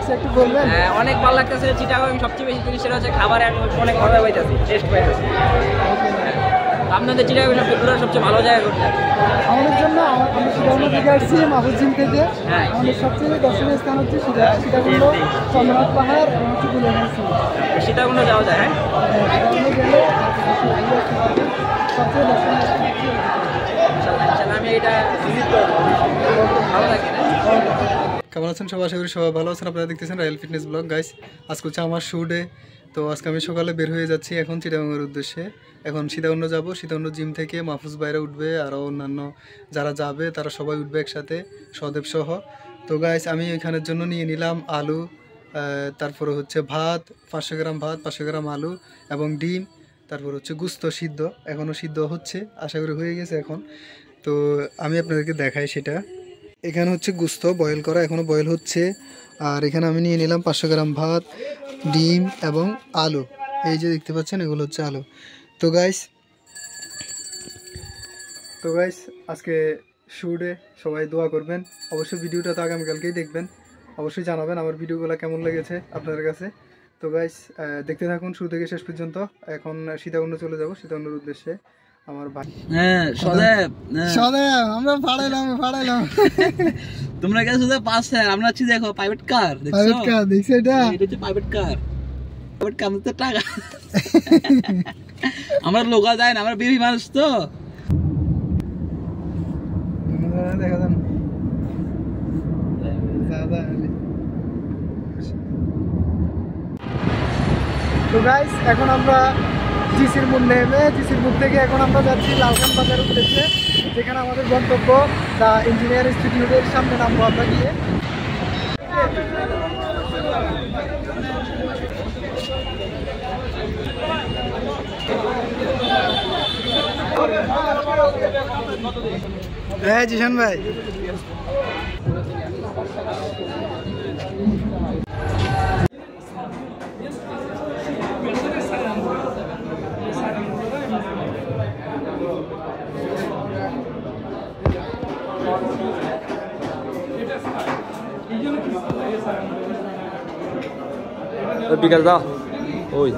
লাগছে একটু বলবেন? হ্যাঁ, অনেক ভালো লাগতেছে। চিটাগাং সবচেয়ে বেশি জিনিস সেটা হচ্ছে খাবারে আমি অনেক মজা পাইতেছি, টেস্ট পাইতেছি। আপনাদের চিটাগাং সবচেয়ে ভালো জায়গা কোনটা? আমাদের জন্য আমরা সীতাকুণ্ড থেকে আসছি, মাহফুজ জিম থেকে। হ্যাঁ, আমাদের সবচেয়ে দর্শনীয় স্থান হচ্ছে সীতাকুণ্ড, চন্দ্রনাথ পাহাড় এবং হচ্ছে গুলিয়াখালী। সীতাকুণ্ড যাওয়া যায়। হ্যাঁ, সীতাকুণ্ড গেলে সবচেয়ে দর্শনীয় স্থান আমি এটা ভিজিট করবো, ভালো লাগে না? কেমন আছেন সবাই? আশা করি সবাই ভালো আছেন। আপনারা দেখতেছেন রয়্যাল ফিটনেস ব্লগ। গাইস, আজকে হচ্ছে আমার শু ডে। তো আজকে আমি সকালে বের হয়ে যাচ্ছি এখন চিটাগাংয়ের উদ্দেশ্যে। এখন সীতাকুণ্ড যাব। সীতাকুণ্ড জিম থেকে মাহফুজ বাইরে উঠবে, আরও অন্যান্য যারা যাবে তারা সবাই উঠবে একসাথে, সদেব সহ। তো গাইস, আমি এখানের জন্য নিয়ে নিলাম আলু, তারপরে হচ্ছে ভাত, 500 গ্রাম ভাত, 500 গ্রাম আলু এবং ডিম, তারপর হচ্ছে গুস্ত সিদ্ধ, এখনও সিদ্ধ হচ্ছে, আশা করি হয়ে গেছে এখন। তো আমি আপনাদেরকে দেখাই সেটা। এখানে হচ্ছে গুস্ত বয়েল করা, এখনও বয়েল হচ্ছে। আর এখানে আমি নিয়ে নিলাম 500 গ্রাম ভাত, ডিম এবং আলু। এই যে দেখতে পাচ্ছেন, এগুলো হচ্ছে আলু। তো গাইস আজকে শুটে সবাই দোয়া করবেন। অবশ্যই ভিডিওটা তো আগামীকালকেই দেখবেন। অবশ্যই জানাবেন আমার ভিডিওগুলো কেমন লেগেছে আপনাদের কাছে। তো গাইস, দেখতে থাকুন শুরু থেকে শেষ পর্যন্ত। এখন সীতাকুণ্ড চলে যাব, সীতাকুণ্ডের উদ্দেশ্যে। আমার ভাই আমরা ভাড়াইলাম তোমরা গেছো যে পাশে, আমরা আছি দেখো প্রাইভেট কার, দেখছো? দেখছো এটা হচ্ছে প্রাইভেট কার তো টাকা আমরা লোকাল যায় না, আমরা বেবি মানুষ তো। দেখা যান তো গাইস, এখন আমরা জিসির মোড় নেমে জিসির মোড় থেকে এখন আমরা যাচ্ছি লালখান বাজারের উদ্দেশ্যে, যেখানে আমাদের গন্তব্য দ্য ইঞ্জিনিয়ার ইনস্টিটিউটের সামনে নামবো আমরা গিয়ে। হ্যাঁ জিশান ভাই, বিকাশ দাও ওই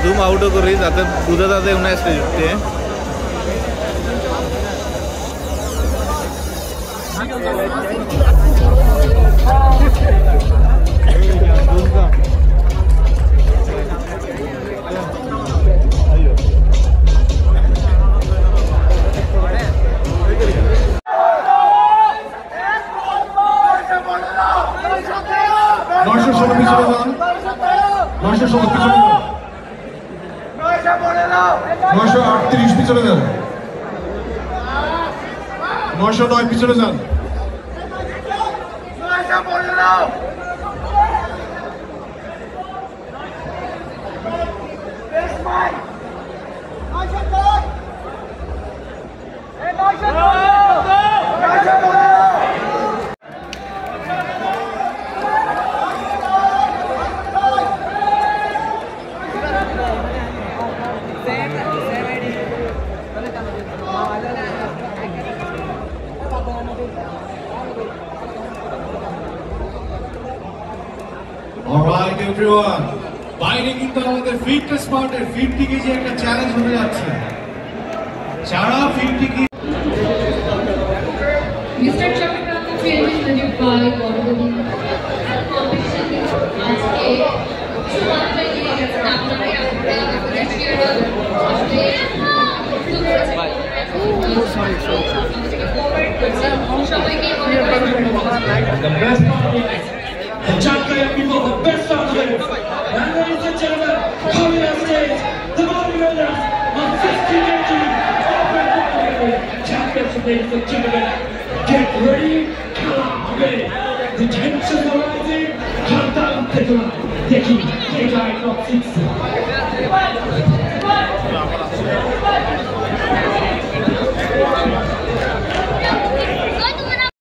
জুম আউটও করি যাতে বুঝা যাতে উনি আসতে পিছনে যান, 909 পিছনে যান। এভরিওয়ান, বাইরে কিন্তু আমাদের ফিটনেস পার্টের 50 কেজি একটা চ্যালেঞ্জ হতে যাচ্ছে। যারা 50 KG Mr. Chakran, 2025 bodybuilding competition আজকে শুরুতে নিয়ে গেছেন আপনারাই আপনারা নেক্সট ইয়ার আসলে সবাইকে The best athletes, the champion people, the best athletes. And ladies and gentlemen, coming on stage, the bodybuilders of 50 kg open bodybuilding championship, ladies and gentlemen. Get ready, come ready. The tensions are rising, countdown, Tekla, Teki, Tekla, Tekla,